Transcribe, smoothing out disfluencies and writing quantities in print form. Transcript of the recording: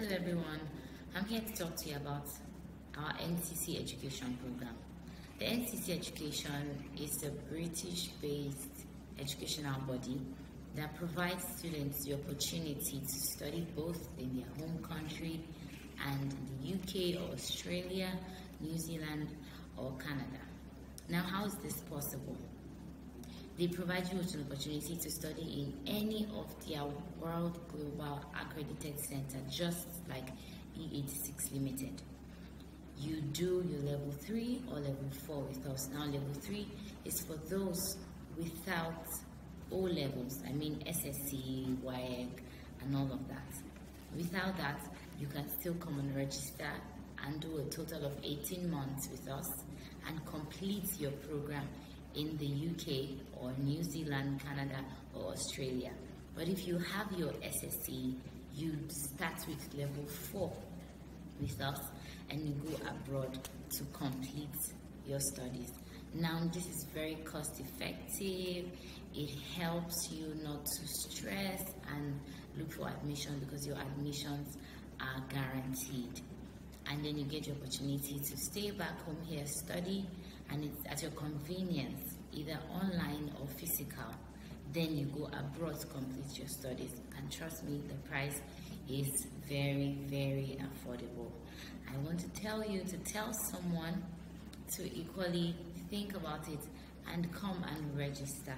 Hello everyone, I'm here to talk to you about our NCC education program. The NCC education is a British-based educational body that provides students the opportunity to study both in their home country and the UK or Australia, New Zealand or Canada. Now, how is this possible? They provide you with an opportunity to study in any of their World Global Accredited Center, just like E86 Limited. You do your level 3 or level 4 with us. Now, level 3 is for those without O levels, I mean SSC, WAEC, and all of that. Without that, you can still come and register and do a total of 18 months with us and complete your program in the UK or New Zealand, Canada or Australia. But if you have your SSC, you start with level 4 with us and you go abroad to complete your studies. Now, this is very cost effective. It helps you not to stress and look for admission because your admissions are guaranteed. And then you get your opportunity to stay back home here, study, and it's at your convenience, either online or physical. Then you go abroad to complete your studies. And trust me, the price is very, very affordable. I want to tell you to tell someone to equally think about it and come and register.